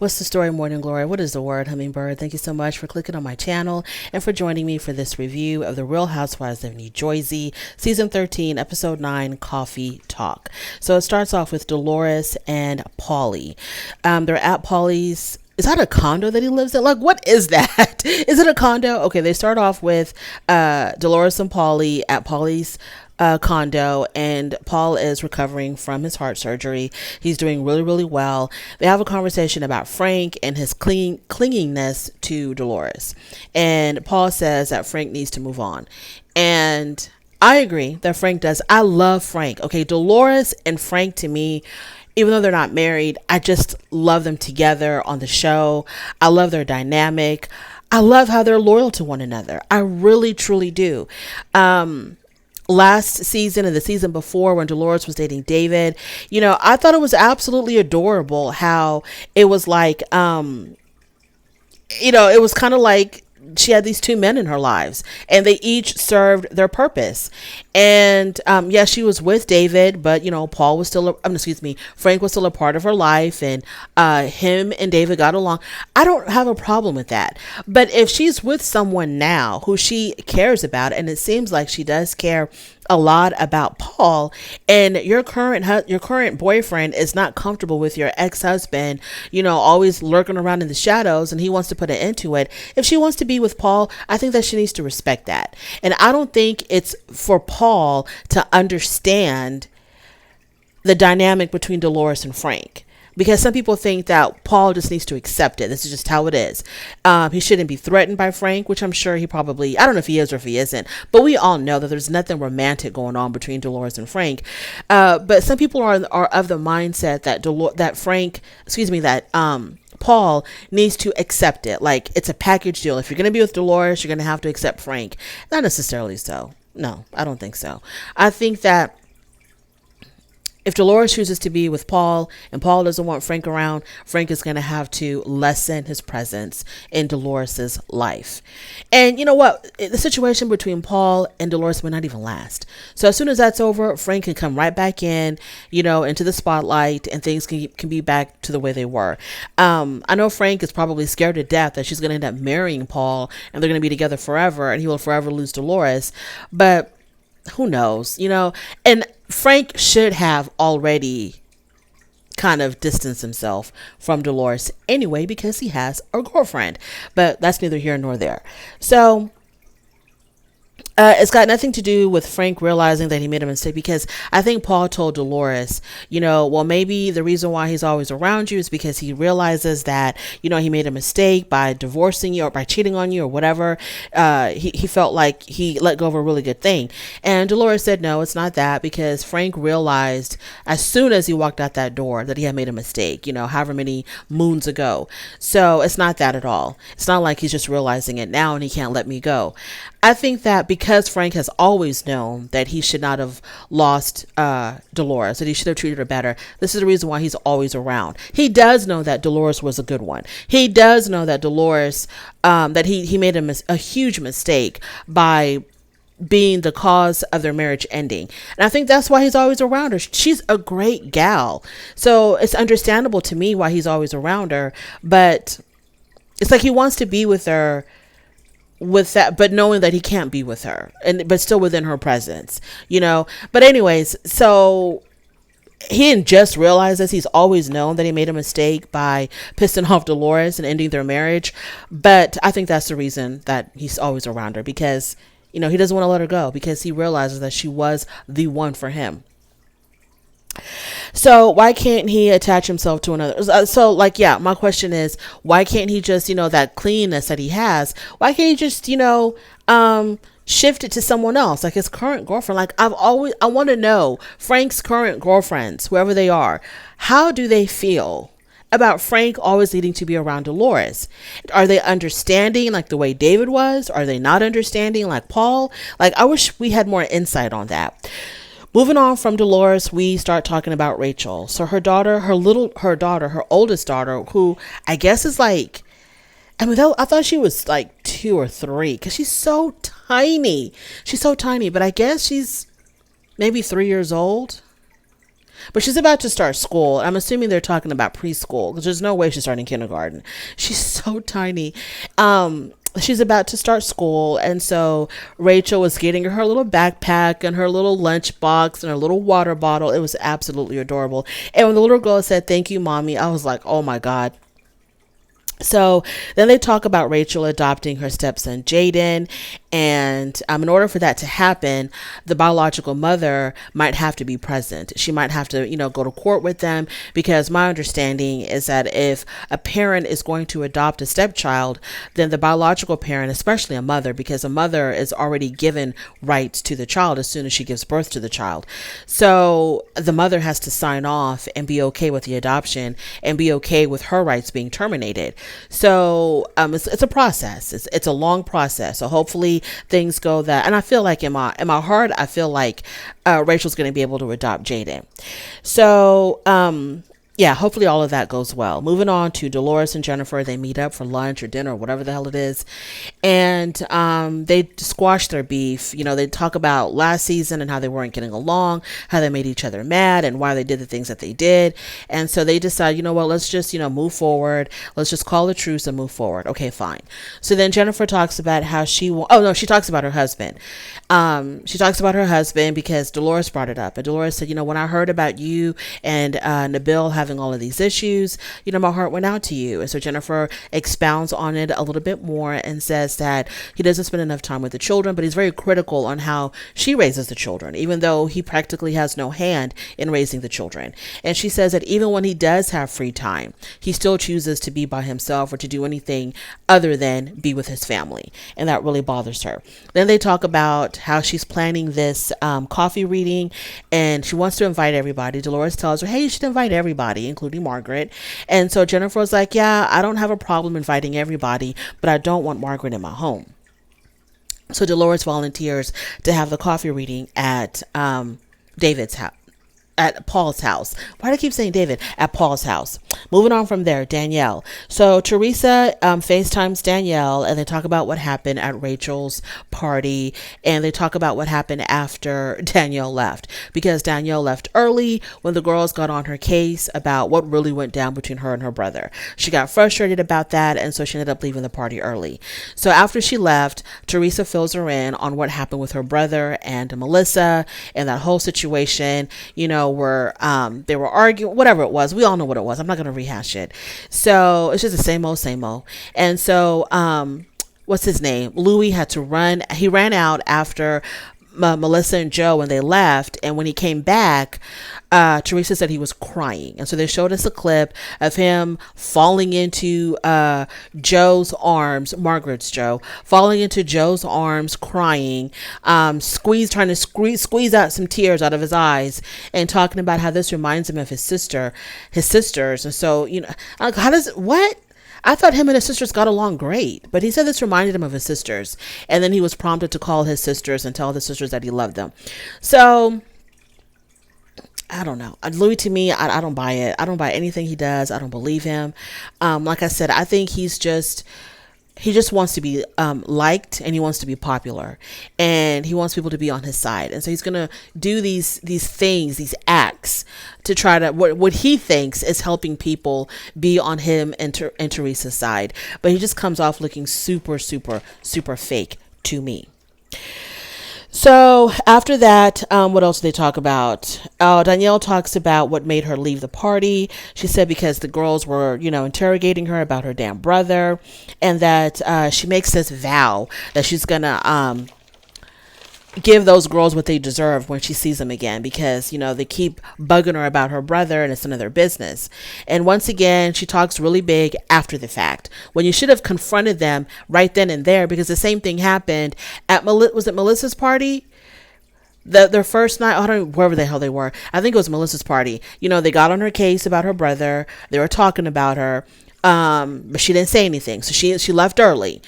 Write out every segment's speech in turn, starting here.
What's the story, Morning Glory? What is the word, Hummingbird? Thank you so much for clicking on my channel and for joining me for this review of The Real Housewives of New Jersey, Season 13, Episode 9, Coffee Talk. So it starts off with Dolores and Paulie. They're at Paulie's. Is that a condo that he lives in? Like, what is that? Is it a condo? Okay, they start off with Dolores and Paulie at Paulie's condo, and Paul is recovering from his heart surgery. He's doing really, really well. They have a conversation about Frank and his clinginess to Dolores. And Paul says that Frank needs to move on. And I agree that Frank does. I love Frank. Okay, Dolores and Frank, to me, even though they're not married, I just love them together on the show. I love their dynamic. I love how they're loyal to one another. I really, truly do. Last season and the season before, when Dolores was dating David, I thought it was absolutely adorable how it was like, it was kind of like she had these two men in her lives and they each served their purpose. And yeah, she was with David, but Paul was still Frank was still a part of her life, and him and David got along. I don't have a problem with that. But if she's with someone now who she cares about, and it seems like she does care a lot about Paul, and your current boyfriend is not comfortable with your ex-husband, always lurking around in the shadows, and he wants to put an end to it. If she wants to be with Paul, I think that she needs to respect that. And I don't think it's for Paul to understand the dynamic between Dolores and Frank, because some people think that Paul just needs to accept it. This is just how it is. He shouldn't be threatened by Frank, which I'm sure he probably, I don't know if he is or if he isn't, but we all know that there's nothing romantic going on between Dolores and Frank. But some people are of the mindset that Paul needs to accept it. Like, it's a package deal. If you're going to be with Dolores, you're going to have to accept Frank. Not necessarily so. No, I don't think so. I think that if Dolores chooses to be with Paul and Paul doesn't want Frank around, Frank is going to have to lessen his presence in Dolores's life. And you know what? The situation between Paul and Dolores may not even last. So as soon as that's over, Frank can come right back in, into the spotlight, and things can be back to the way they were. I know Frank is probably scared to death that she's going to end up marrying Paul and they're going to be together forever and he will forever lose Dolores. But who knows, and Frank should have already kind of distanced himself from Dolores anyway, because he has a girlfriend, but that's neither here nor there. So it's got nothing to do with Frank realizing that he made a mistake, because I think Paul told Dolores, well, maybe the reason why he's always around you is because he realizes that, he made a mistake by divorcing you or by cheating on you or whatever. He felt like he let go of a really good thing. And Dolores said, no, it's not that, because Frank realized as soon as he walked out that door that he had made a mistake, however many moons ago. So it's not that at all. It's not like he's just realizing it now and he can't let me go. I think that because Frank has always known that he should not have lost Dolores, that he should have treated her better, this is the reason why he's always around. He does know that Dolores was a good one. He does know that Dolores, that he made a huge mistake by being the cause of their marriage ending. And I think that's why he's always around her. She's a great gal. So it's understandable to me why he's always around her. But it's like he wants to be with her with that, but knowing that he can't be with her, but still within her presence, but anyways, so he didn't just realize this. He's always known that he made a mistake by pissing off Dolores and ending their marriage. But I think that's the reason that he's always around her, because he doesn't want to let her go, because he realizes that she was the one for him. So why can't he attach himself to another? So my question is, why can't he just, that cleanness that he has, why can't he just, shift it to someone else, like his current girlfriend? Like, I want to know Frank's current girlfriends, whoever they are, how do they feel about Frank always needing to be around Dolores? Are they understanding like the way David was? Are they not understanding like Paul? Like, I wish we had more insight on that. Moving on from Dolores, we start talking about Rachel. So her oldest daughter, who I guess is like, I thought she was like 2 or 3, because she's so tiny. She's so tiny, but I guess she's maybe 3 years old. but she's about to start school. I'm assuming they're talking about preschool because there's no way she's starting kindergarten. She's so tiny. She's about to start school, and so Rachel was getting her little backpack and her little lunch box and her little water bottle. It was absolutely adorable. And when the little girl said, "Thank you, mommy," I was like, oh my God. So then they talk about Rachel adopting her stepson, Jaden. And in order for that to happen, the biological mother might have to be present. She might have to, go to court with them, because my understanding is that if a parent is going to adopt a stepchild, then the biological parent, especially a mother, because a mother is already given rights to the child as soon as she gives birth to the child. So the mother has to sign off and be okay with the adoption and be okay with her rights being terminated. So it's a process. It's a long process. So hopefully things go that, and I feel like in my heart, I feel like Rachel's going to be able to adopt Jaden. So yeah, hopefully all of that goes well. Moving on to Dolores and Jennifer. They meet up for lunch or dinner or whatever the hell it is. And they squash their beef. They talk about last season and how they weren't getting along, how they made each other mad, and why they did the things that they did. And so they decide, let's just, move forward. Let's just call a truce and move forward. Okay, fine. So then Jennifer talks about how she talks about her husband. She talks about her husband because Dolores brought it up. And Dolores said, when I heard about you and Nabil having all of these issues, my heart went out to you. And so Jennifer expounds on it a little bit more and says that he doesn't spend enough time with the children, but he's very critical on how she raises the children, even though he practically has no hand in raising the children. And she says that even when he does have free time, he still chooses to be by himself or to do anything other than be with his family. And that really bothers her. Then they talk about how she's planning this coffee reading, and she wants to invite everybody. Dolores tells her, hey, you should invite everybody, including Margaret. And so Jennifer was like, yeah, I don't have a problem inviting everybody, but I don't want Margaret in my home. So Dolores volunteers to have the coffee reading at David's house. At Paul's house. Why do I keep saying David? At Paul's house. Moving on from there, Danielle. So Teresa FaceTimes Danielle, and they talk about what happened at Rachel's party, and they talk about what happened after Danielle left, because Danielle left early when the girls got on her case about what really went down between her and her brother. She got frustrated about that, and so she ended up leaving the party early. So after she left, Teresa fills her in on what happened with her brother and Melissa and that whole situation, where they were arguing, whatever it was. We all know what it was. I'm not going to rehash it. So it's just the same old. And so what's his name? Louis had to run. He ran out after Melissa and Joe when they left, and when he came back, Teresa said he was crying. And so they showed us a clip of him falling into Joe's arms, Margaret's Joe, falling into Joe's arms, crying, trying to squeeze out some tears out of his eyes, and talking about how this reminds him of his sisters. And so, what? I thought him and his sisters got along great, but he said this reminded him of his sisters. And then he was prompted to call his sisters and tell the sisters that he loved them. So I don't know. Louis, to me, I don't buy it. I don't buy anything he does. I don't believe him. Like I said, I think he just wants to be liked, and he wants to be popular, and he wants people to be on his side. And so he's going to do these things, these acts, to try to what he thinks is helping people be on him and Teresa's side. But he just comes off looking super, super, super fake to me. So after that, what else did they talk about? Danielle talks about what made her leave the party. She said because the girls were, interrogating her about her damn brother, and that she makes this vow that she's gonna give those girls what they deserve when she sees them again, because they keep bugging her about her brother and it's none of their business. And once again, she talks really big after the fact, when you should have confronted them right then and there, because the same thing happened at was it Melissa's party? Their first night, I don't know, wherever the hell they were. I think it was Melissa's party. They got on her case about her brother. They were talking about her. But she didn't say anything. So she left early.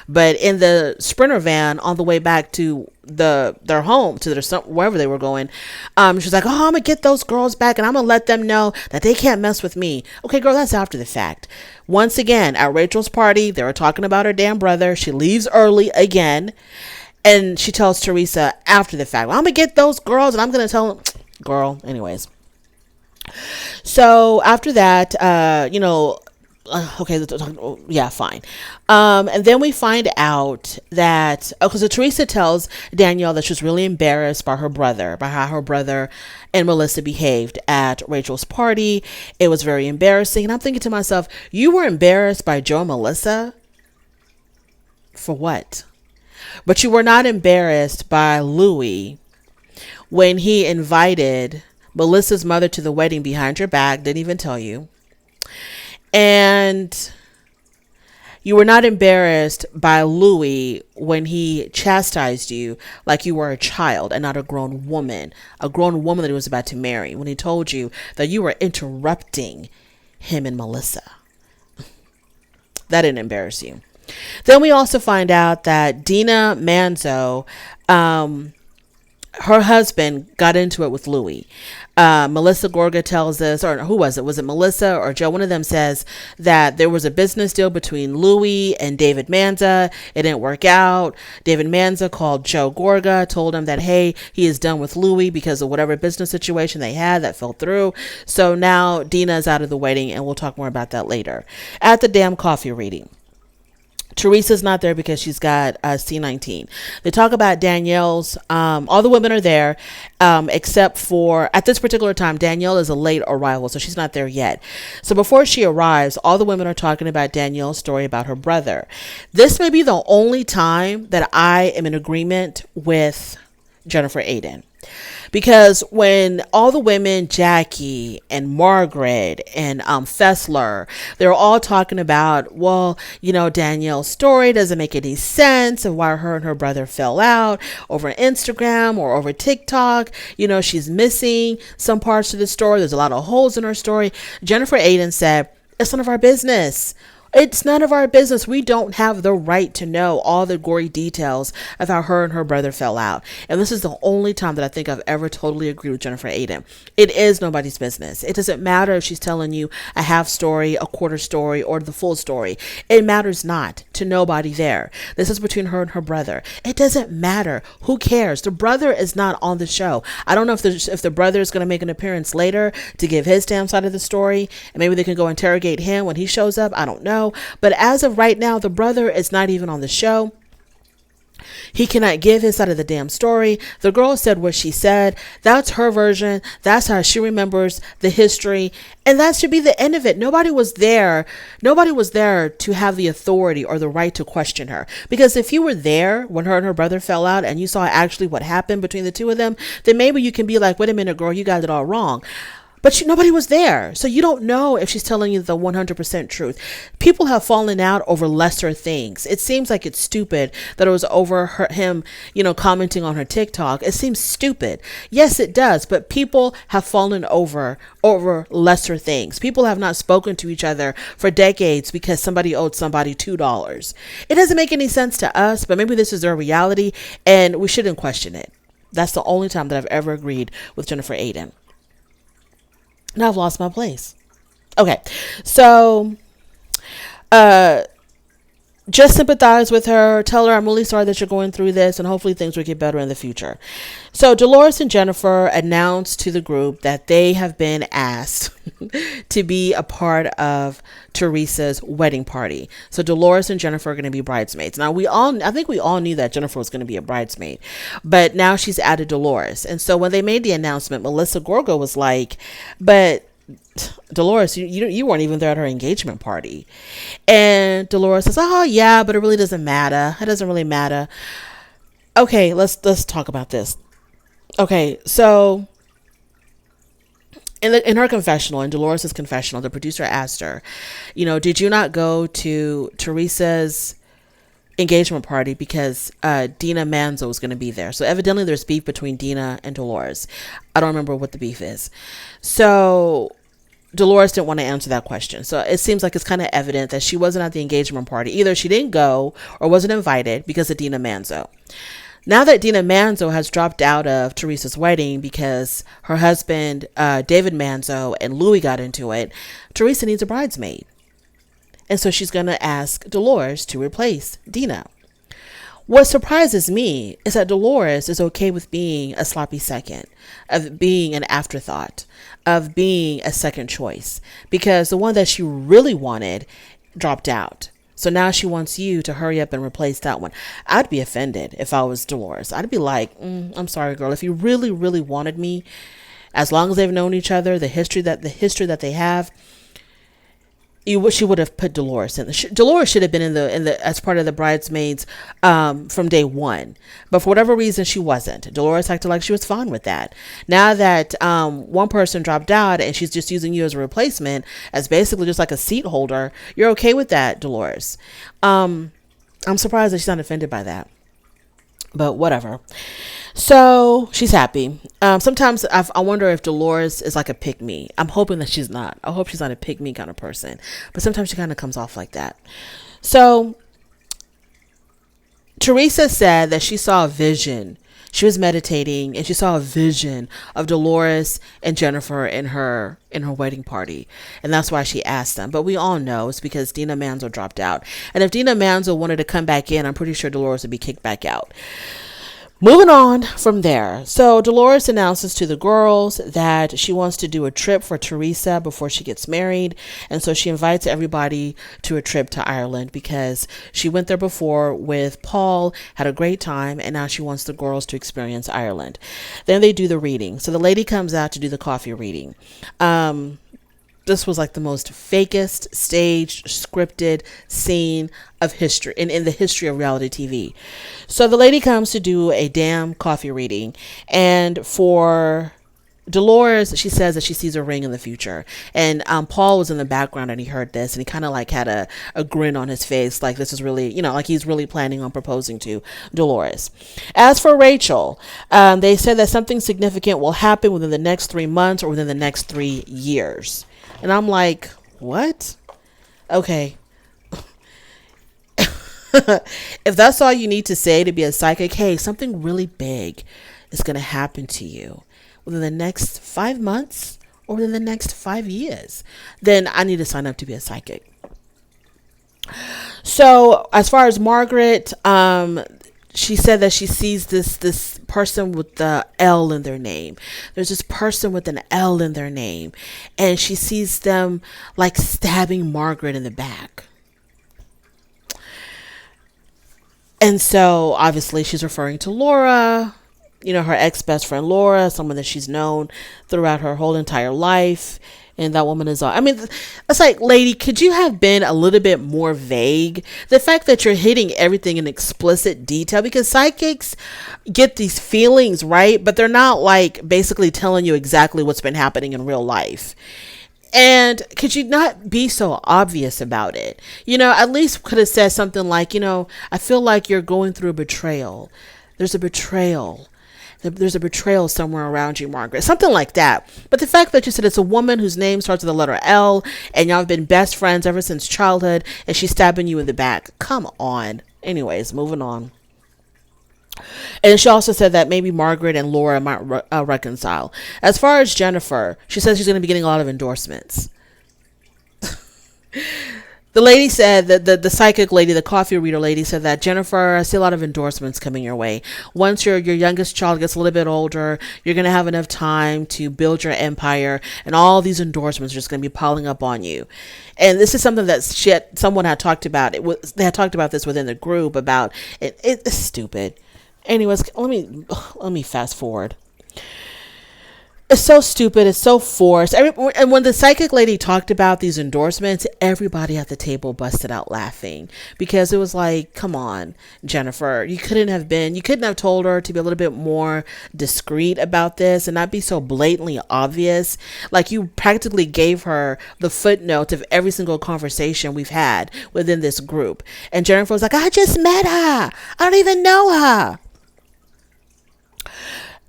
But in the Sprinter van on the way back to their home, to wherever they were going, she's like, oh, I'm gonna get those girls back, and I'm gonna let them know that they can't mess with me. Okay, girl, that's after the fact. Once again, at Rachel's party, they were talking about her damn brother. She leaves early again, and she tells Teresa after the fact, well, I'm gonna get those girls, and I'm gonna tell them. girl. Anyways, so after that, okay, yeah, fine. And then we find out that, because so Teresa tells Danielle that she's really embarrassed by her brother, by how her brother and Melissa behaved at Rachel's party. It was very embarrassing. And I'm thinking to myself, you were embarrassed by Joe and Melissa? For what? But you were not embarrassed by Louis when he invited Melissa's mother to the wedding behind your back, didn't even tell you. And you were not embarrassed by Louis when he chastised you like you were a child and not a grown woman that he was about to marry, when he told you that you were interrupting him and Melissa. That didn't embarrass you. Then we also find out that Dina Manzo, her husband, got into it with Louis. Melissa Gorga tells us, or who was it? Was it Melissa or Joe? One of them says that there was a business deal between Louis and David Manza. It didn't work out. David Manza called Joe Gorga, told him that, hey, he is done with Louis because of whatever business situation they had that fell through. So now Dina is out of the wedding, and we'll talk more about that later. At the damn coffee reading, Teresa's not there because she's got C19. They talk about Danielle's, all the women are there, except for, at this particular time, Danielle is a late arrival, so she's not there yet. So before she arrives, all the women are talking about Danielle's story about her brother. This may be the only time that I am in agreement with Jennifer Aydin. Because when all the women, Jackie and Margaret and Fessler, they're all talking about, well, Danielle's story doesn't make any sense of why her and her brother fell out over Instagram or over TikTok. She's missing some parts of the story. There's a lot of holes in her story. Jennifer Aydin said, it's none of our business. It's none of our business. We don't have the right to know all the gory details of how her and her brother fell out. And this is the only time that I think I've ever totally agreed with Jennifer Aydin. It is nobody's business. It doesn't matter if she's telling you a half story, a quarter story, or the full story. It matters not to nobody there. This is between her and her brother. It doesn't matter. Who cares? The brother is not on the show. I don't know if the brother is going to make an appearance later to give his damn side of the story, and maybe they can go interrogate him when he shows up. I don't know. But as of right now, the brother is not even on the show. He cannot give his side of the damn story. The girl said what she said. That's her version. That's how she remembers the history. And that should be the end of it. Nobody was there. Nobody was there to have the authority or the right to question her. Because if you were there when her and her brother fell out and you saw actually what happened between the two of them, then maybe you can be like, wait a minute, girl, you got it all wrong. But nobody was there. So you don't know if she's telling you the 100% truth. People have fallen out over lesser things. It seems like it's stupid that it was over him, commenting on her TikTok. It seems stupid. Yes, it does. But people have fallen over lesser things. People have not spoken to each other for decades because somebody owed somebody $2. It doesn't make any sense to us, but maybe this is their reality and we shouldn't question it. That's the only time that I've ever agreed with Jennifer Aydin. Now I've lost my place. Okay. So, just sympathize with her. Tell her I'm really sorry that you're going through this and hopefully things will get better in the future. So Dolores and Jennifer announced to the group that they have been asked to be a part of Teresa's wedding party. So Dolores and Jennifer are going to be bridesmaids. Now I think we all knew that Jennifer was going to be a bridesmaid, but now she's added Dolores. And so when they made the announcement, Melissa Gorga was like, but Dolores, you weren't even there at her engagement party. And Dolores says, oh yeah, but it really doesn't matter. It doesn't really matter. Okay, let's talk about this. Okay, so in her confessional, in Dolores' confessional, the producer asked her, did you not go to Teresa's engagement party because Dina Manzo was going to be there? So evidently there's beef between Dina and Dolores. I don't remember what the beef is. So Dolores didn't want to answer that question. So it seems like it's kind of evident that she wasn't at the engagement party. Either she didn't go or wasn't invited because of Dina Manzo. Now that Dina Manzo has dropped out of Teresa's wedding because her husband, David Manzo, and Louis got into it, Teresa needs a bridesmaid. And so she's going to ask Dolores to replace Dina. What surprises me is that Dolores is okay with being a sloppy second, of being an afterthought, of being a second choice, because the one that she really wanted dropped out. So now she wants you to hurry up and replace that one. I'd be offended if I was Dolores. I'd be like, I'm sorry, girl. If you really, really wanted me, as long as they've known each other, the history that they have, she would have put Dolores in. Dolores should have been in the as part of the bridesmaids from day one, but for whatever reason she wasn't. Dolores acted like she was fine with that. Now that one person dropped out and she's just using you as a replacement, as basically just like a seat holder, you're okay with that, Dolores. I'm surprised that she's not offended by that, but whatever. So she's happy. Sometimes I wonder if Dolores is like a pick me. I'm hoping that she's not. I hope she's not a pick me kind of person. But sometimes she kind of comes off like that. So Teresa said that she saw a vision. She was meditating and she saw a vision of Dolores and Jennifer in her wedding party. And that's why she asked them. But we all know it's because Dina Manzo dropped out. And if Dina Manzo wanted to come back in, I'm pretty sure Dolores would be kicked back out. Moving on from there. So Dolores announces to the girls that she wants to do a trip for Teresa before she gets married. And so she invites everybody to a trip to Ireland because she went there before with Paul, had a great time, and now she wants the girls to experience Ireland. Then they do the reading. So the lady comes out to do the coffee reading. This was like the most fakest, staged, scripted scene of history in the history of reality TV. So the lady comes to do a damn coffee reading, and for Dolores, she says that she sees a ring in the future. And Paul was in the background and he heard this and he kind of like had a grin on his face, like this is really, like he's really planning on proposing to Dolores. As for Rachel, they said that something significant will happen within the next 3 months or within the next 3 years. And I'm like, what? Okay. If that's all you need to say to be a psychic, hey, something really big is going to happen to you within the next 5 months or within the next 5 years, then I need to sign up to be a psychic. So as far as Margaret, she said that she sees this person with the L in their name. There's this person with an L in their name, and she sees them like stabbing Margaret in the back. And so obviously she's referring to Laura, her ex-best friend Laura, someone that she's known throughout her whole entire life. And that woman is, it's like, lady, could you have been a little bit more vague? The fact that you're hitting everything in explicit detail, because psychics get these feelings, right? But they're not like basically telling you exactly what's been happening in real life. And could you not be so obvious about it? At least could have said something like, I feel like you're going through a betrayal. There's a betrayal. There's a betrayal somewhere around you, Margaret. Something like that. But the fact that you said it's a woman whose name starts with the letter L and y'all have been best friends ever since childhood and she's stabbing you in the back. Come on. Anyways, moving on. And she also said that maybe Margaret and Laura might reconcile. As far as Jennifer, she says she's going to be getting a lot of endorsements. The lady said that the psychic lady, the coffee reader lady said that, Jennifer, I see a lot of endorsements coming your way. Once your youngest child gets a little bit older, you're going to have enough time to build your empire, and all these endorsements are just going to be piling up on you. And this is something that someone had talked about. They had talked about this within the group about it. It's stupid. Anyways, let me fast forward. It's so stupid. It's so forced. And when the psychic lady talked about these endorsements, everybody at the table busted out laughing because it was like, come on, Jennifer, you couldn't have told her to be a little bit more discreet about this and not be so blatantly obvious. Like you practically gave her the footnotes of every single conversation we've had within this group. And Jennifer was like, I just met her. I don't even know her.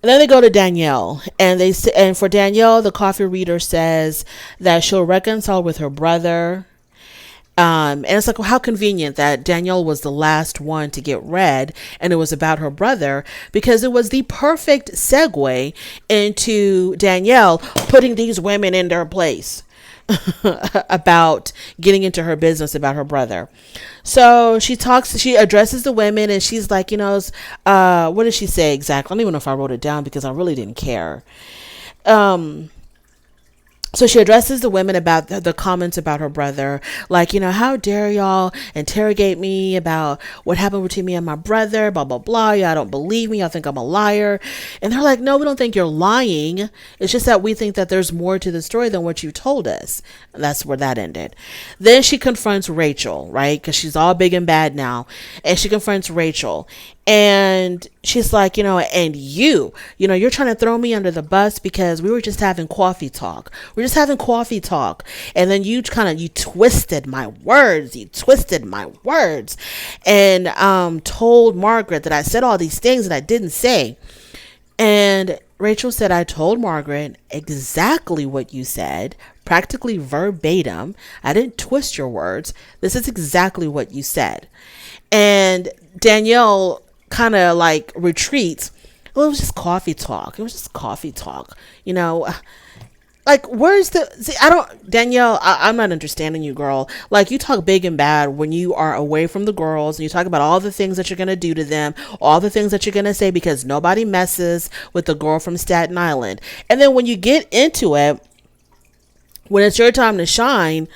And then they go to Danielle, and for Danielle, the coffee reader says that she'll reconcile with her brother. And it's like, well, how convenient that Danielle was the last one to get read, and it was about her brother, because it was the perfect segue into Danielle putting these women in their place. about getting into her business about her brother. So she addresses the women, and she's like, what did she say exactly? I don't even know if I wrote it down because I really didn't care. So she addresses the women about the comments about her brother, like, how dare y'all interrogate me about what happened between me and my brother, blah, blah, blah. Y'all don't believe me. Y'all think I'm a liar. And they're like, no, we don't think you're lying. It's just that we think that there's more to the story than what you told us. And that's where that ended. Then she confronts Rachel, right? Because she's all big and bad now. And she confronts Rachel. And she's like, and you're trying to throw me under the bus because we were just having coffee talk. We're just having coffee talk. And then you twisted my words. And told Margaret that I said all these things that I didn't say. And Rachel said, I told Margaret exactly what you said, practically verbatim. I didn't twist your words. This is exactly what you said. And Danielle kind of like retreats. Well, it was just coffee talk. Like, where's Danielle, I'm not understanding you, girl. Like, you talk big and bad when you are away from the girls, and you talk about all the things that you're going to do to them, all the things that you're going to say, because nobody messes with the girl from Staten Island. And then when you get into it, when it's your time to shine,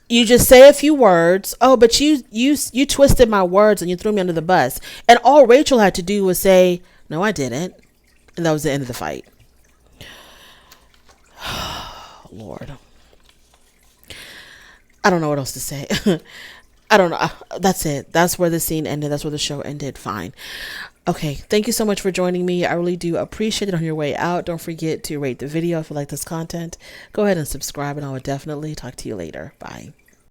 you just say a few words. Oh, but you twisted my words and you threw me under the bus. And all Rachel had to do was say, no, I didn't. And that was the end of the fight. Lord. I don't know what else to say. I don't know. That's it. That's where the scene ended. That's where the show ended. Fine. Okay. Thank you so much for joining me. I really do appreciate it. On your way out, don't forget to rate the video if you like this content. Go ahead and subscribe, and I will definitely talk to you later. Bye.